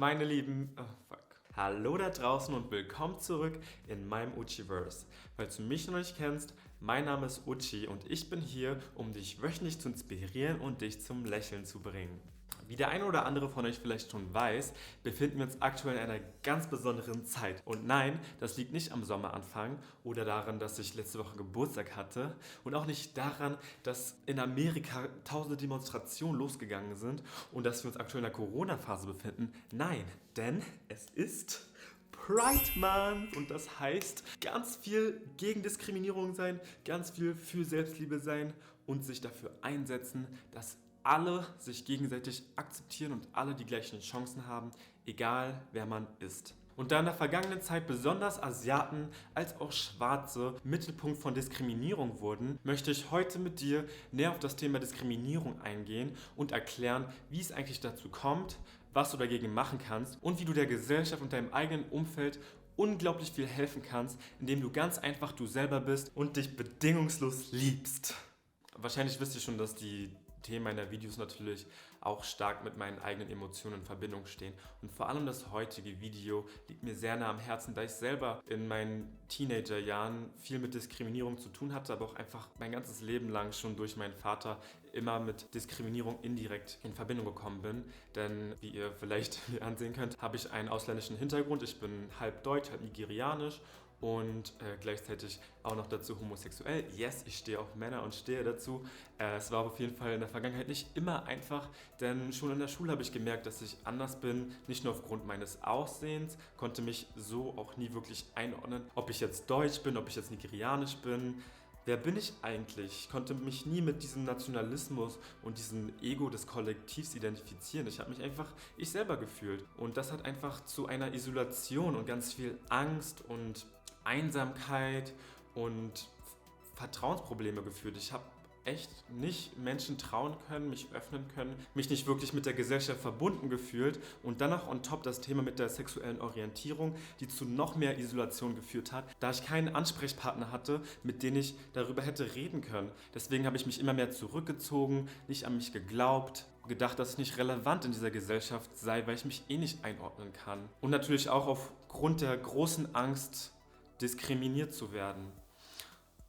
Meine Lieben, hallo da draußen und willkommen zurück in meinem Uchiverse. Falls du mich noch nicht kennst, mein Name ist Uchi und ich bin hier, um dich wöchentlich zu inspirieren und dich zum Lächeln zu bringen. Wie der eine oder andere von euch vielleicht schon weiß, befinden wir uns aktuell in einer ganz besonderen Zeit. Und nein, das liegt nicht am Sommeranfang oder daran, dass ich letzte Woche Geburtstag hatte und auch nicht daran, dass in Amerika tausende Demonstrationen losgegangen sind und dass wir uns aktuell in der Corona-Phase befinden. Nein, denn es ist Pride Month und das heißt ganz viel gegen Diskriminierung sein, ganz viel für Selbstliebe sein und sich dafür einsetzen, dass alle sich gegenseitig akzeptieren und alle die gleichen Chancen haben, egal wer man ist. Und da in der vergangenen Zeit besonders Asiaten als auch Schwarze Mittelpunkt von Diskriminierung wurden, möchte ich heute mit dir näher auf das Thema Diskriminierung eingehen und erklären, wie es eigentlich dazu kommt, was du dagegen machen kannst und wie du der Gesellschaft und deinem eigenen Umfeld unglaublich viel helfen kannst, indem du ganz einfach du selber bist und dich bedingungslos liebst. Wahrscheinlich wisst ihr schon, dass die Themen meiner Videos natürlich auch stark mit meinen eigenen Emotionen in Verbindung stehen. Und vor allem das heutige Video liegt mir sehr nah am Herzen, da ich selber in meinen Teenagerjahren viel mit Diskriminierung zu tun hatte, aber auch einfach mein ganzes Leben lang schon durch meinen Vater immer mit Diskriminierung indirekt in Verbindung gekommen bin. Denn wie ihr vielleicht mir ansehen könnt, habe ich einen ausländischen Hintergrund. Ich bin halb deutsch, halb nigerianisch und gleichzeitig auch noch dazu homosexuell. Yes, ich stehe auf Männer und stehe dazu. Es war auf jeden Fall in der Vergangenheit nicht immer einfach, denn schon in der Schule habe ich gemerkt, dass ich anders bin, nicht nur aufgrund meines Aussehens, konnte mich so auch nie wirklich einordnen, ob ich jetzt deutsch bin, ob ich jetzt nigerianisch bin. Wer bin ich eigentlich? Ich konnte mich nie mit diesem Nationalismus und diesem Ego des Kollektivs identifizieren. Ich habe mich einfach ich selber gefühlt. Und das hat einfach zu einer Isolation und ganz viel Angst und Einsamkeit und Vertrauensprobleme geführt. Ich habe echt nicht Menschen trauen können, mich öffnen können, mich nicht wirklich mit der Gesellschaft verbunden gefühlt und dann noch on top das Thema mit der sexuellen Orientierung, die zu noch mehr Isolation geführt hat, da ich keinen Ansprechpartner hatte, mit dem ich darüber hätte reden können. Deswegen habe ich mich immer mehr zurückgezogen, nicht an mich geglaubt, gedacht, dass ich nicht relevant in dieser Gesellschaft sei, weil ich mich eh nicht einordnen kann. Und natürlich auch aufgrund der großen Angst, diskriminiert zu werden.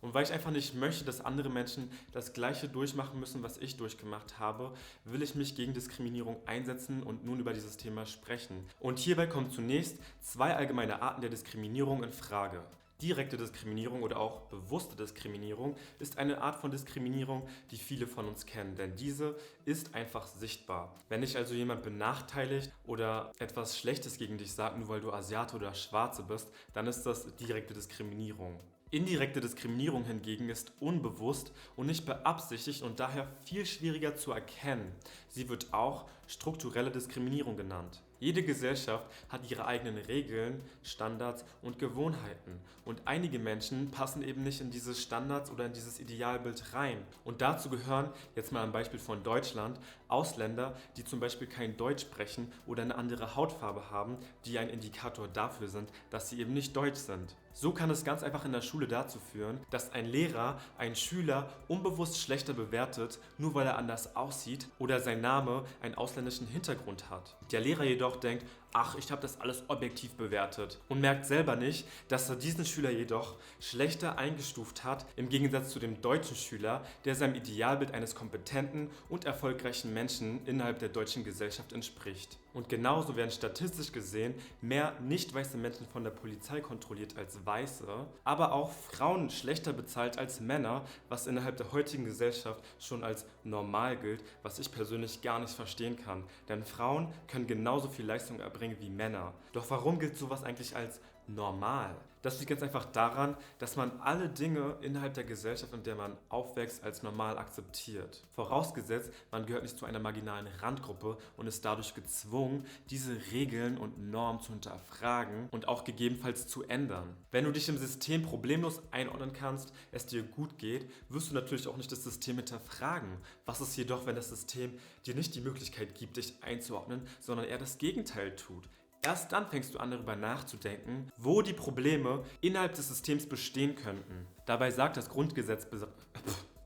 Und weil ich einfach nicht möchte, dass andere Menschen das Gleiche durchmachen müssen, was ich durchgemacht habe, will ich mich gegen Diskriminierung einsetzen und nun über dieses Thema sprechen. Und hierbei kommen zunächst zwei allgemeine Arten der Diskriminierung in Frage. Direkte Diskriminierung oder auch bewusste Diskriminierung ist eine Art von Diskriminierung, die viele von uns kennen, denn diese ist einfach sichtbar. Wenn dich also jemand benachteiligt oder etwas Schlechtes gegen dich sagt, nur weil du Asiate oder Schwarze bist, dann ist das direkte Diskriminierung. Indirekte Diskriminierung hingegen ist unbewusst und nicht beabsichtigt und daher viel schwieriger zu erkennen. Sie wird auch strukturelle Diskriminierung genannt. Jede Gesellschaft hat ihre eigenen Regeln, Standards und Gewohnheiten und einige Menschen passen eben nicht in diese Standards oder in dieses Idealbild rein. Und dazu gehören, jetzt mal ein Beispiel von Deutschland, Ausländer, die zum Beispiel kein Deutsch sprechen oder eine andere Hautfarbe haben, die ein Indikator dafür sind, dass sie eben nicht deutsch sind. So kann es ganz einfach in der Schule dazu führen, dass ein Lehrer einen Schüler unbewusst schlechter bewertet, nur weil er anders aussieht oder sein Name einen ausländischen Hintergrund hat. Der Lehrer jedoch denkt, ach, ich habe das alles objektiv bewertet und merkt selber nicht, dass er diesen Schüler jedoch schlechter eingestuft hat, im Gegensatz zu dem deutschen Schüler, der seinem Idealbild eines kompetenten und erfolgreichen Menschen innerhalb der deutschen Gesellschaft entspricht. Und genauso werden statistisch gesehen mehr nicht weiße Menschen von der Polizei kontrolliert als weiße, aber auch Frauen schlechter bezahlt als Männer, was innerhalb der heutigen Gesellschaft schon als normal gilt, was ich persönlich gar nicht verstehen kann. Denn Frauen können genauso viel Leistung erbringen wie Männer. Doch warum gilt sowas eigentlich als normal? Das liegt ganz einfach daran, dass man alle Dinge innerhalb der Gesellschaft, in der man aufwächst, als normal akzeptiert. Vorausgesetzt, man gehört nicht zu einer marginalen Randgruppe und ist dadurch gezwungen, diese Regeln und Normen zu hinterfragen und auch gegebenenfalls zu ändern. Wenn du dich im System problemlos einordnen kannst, es dir gut geht, wirst du natürlich auch nicht das System hinterfragen. Was ist jedoch, wenn das System dir nicht die Möglichkeit gibt, dich einzuordnen, sondern eher das Gegenteil tut? Erst dann fängst du an, darüber nachzudenken, wo die Probleme innerhalb des Systems bestehen könnten. Dabei sagt das Grundgesetz...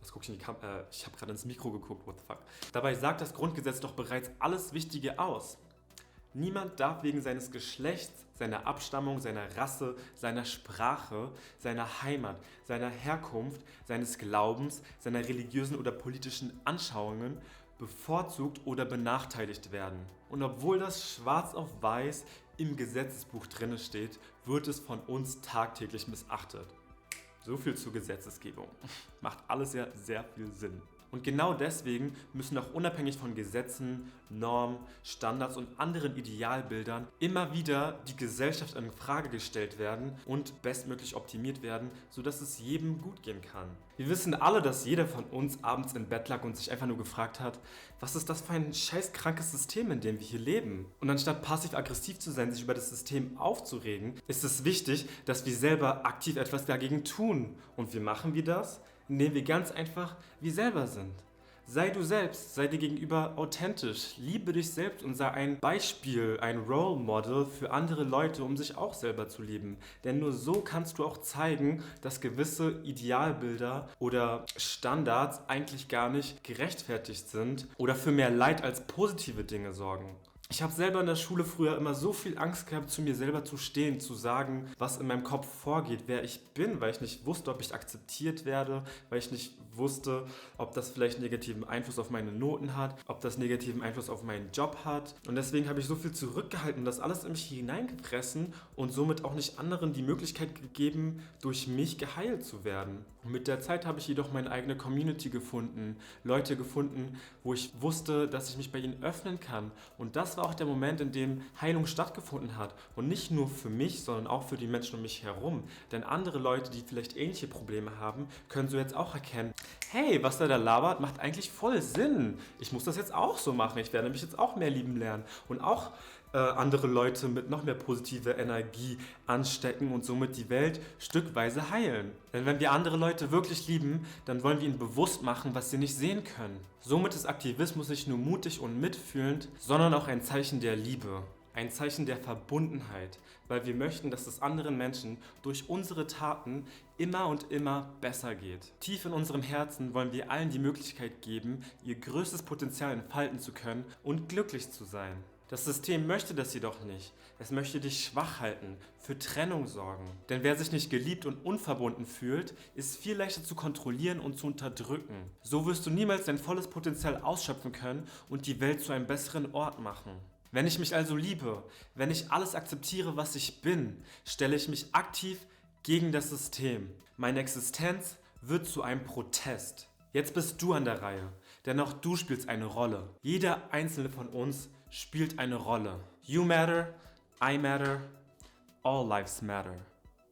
Was gucke ich in die Kamera? Ich habe gerade ins Mikro geguckt, what the fuck. Dabei sagt das Grundgesetz doch bereits alles Wichtige aus. Niemand darf wegen seines Geschlechts, seiner Abstammung, seiner Rasse, seiner Sprache, seiner Heimat, seiner Herkunft, seines Glaubens, seiner religiösen oder politischen Anschauungen bevorzugt oder benachteiligt werden. Und obwohl das schwarz auf weiß im Gesetzesbuch drin steht, wird es von uns tagtäglich missachtet. So viel zur Gesetzesgebung. Macht alles ja sehr viel Sinn. Und genau deswegen müssen auch unabhängig von Gesetzen, Normen, Standards und anderen Idealbildern immer wieder die Gesellschaft in Frage gestellt werden und bestmöglich optimiert werden, sodass es jedem gut gehen kann. Wir wissen alle, dass jeder von uns abends im Bett lag und sich einfach nur gefragt hat, was ist das für ein scheißkrankes System, in dem wir hier leben? Und anstatt passiv-aggressiv zu sein, sich über das System aufzuregen, ist es wichtig, dass wir selber aktiv etwas dagegen tun. Und wie machen wir das? Indem wir ganz einfach wir selber sind. Sei du selbst, sei dir gegenüber authentisch, liebe dich selbst und sei ein Beispiel, ein Role Model für andere Leute, um sich auch selber zu lieben. Denn nur so kannst du auch zeigen, dass gewisse Idealbilder oder Standards eigentlich gar nicht gerechtfertigt sind oder für mehr Leid als positive Dinge sorgen. Ich habe selber in der Schule früher immer so viel Angst gehabt, zu mir selber zu stehen, zu sagen, was in meinem Kopf vorgeht, wer ich bin, weil ich nicht wusste, ob ich akzeptiert werde, weil ich nicht wusste, ob das vielleicht negativen Einfluss auf meine Noten hat, ob das negativen Einfluss auf meinen Job hat. Und deswegen habe ich so viel zurückgehalten und das alles in mich hineingefressen und somit auch nicht anderen die Möglichkeit gegeben, durch mich geheilt zu werden. Und mit der Zeit habe ich jedoch meine eigene Community gefunden, Leute gefunden, wo ich wusste, dass ich mich bei ihnen öffnen kann. Und das war auch der Moment, in dem Heilung stattgefunden hat. Und nicht nur für mich, sondern auch für die Menschen um mich herum. Denn andere Leute, die vielleicht ähnliche Probleme haben, können so jetzt auch erkennen, hey, was der da labert, macht eigentlich voll Sinn. Ich muss das jetzt auch so machen. Ich werde mich jetzt auch mehr lieben lernen und auch andere Leute mit noch mehr positiver Energie anstecken und somit die Welt stückweise heilen. Denn wenn wir andere Leute wirklich lieben, dann wollen wir ihnen bewusst machen, was sie nicht sehen können. Somit ist Aktivismus nicht nur mutig und mitfühlend, sondern auch ein Zeichen der Liebe. Ein Zeichen der Verbundenheit, weil wir möchten, dass es anderen Menschen durch unsere Taten immer und immer besser geht. Tief in unserem Herzen wollen wir allen die Möglichkeit geben, ihr größtes Potenzial entfalten zu können und glücklich zu sein. Das System möchte das jedoch nicht. Es möchte dich schwach halten, für Trennung sorgen. Denn wer sich nicht geliebt und unverbunden fühlt, ist viel leichter zu kontrollieren und zu unterdrücken. So wirst du niemals dein volles Potenzial ausschöpfen können und die Welt zu einem besseren Ort machen. Wenn ich mich also liebe, wenn ich alles akzeptiere, was ich bin, stelle ich mich aktiv gegen das System. Meine Existenz wird zu einem Protest. Jetzt bist du an der Reihe, denn auch du spielst eine Rolle. Jeder einzelne von uns spielt eine Rolle. You matter, I matter, all lives matter.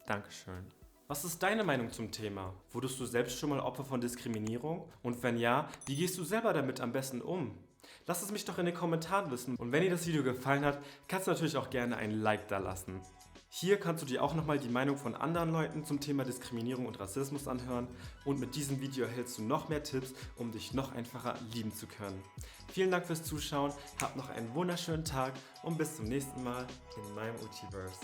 Dankeschön. Was ist deine Meinung zum Thema? Wurdest du selbst schon mal Opfer von Diskriminierung? Und wenn ja, wie gehst du selber damit am besten um? Lass es mich doch in den Kommentaren wissen. Und wenn dir das Video gefallen hat, kannst du natürlich auch gerne ein Like da lassen. Hier kannst du dir auch nochmal die Meinung von anderen Leuten zum Thema Diskriminierung und Rassismus anhören. Und mit diesem Video erhältst du noch mehr Tipps, um dich noch einfacher lieben zu können. Vielen Dank fürs Zuschauen, habt noch einen wunderschönen Tag und bis zum nächsten Mal in meinem Uchiverse.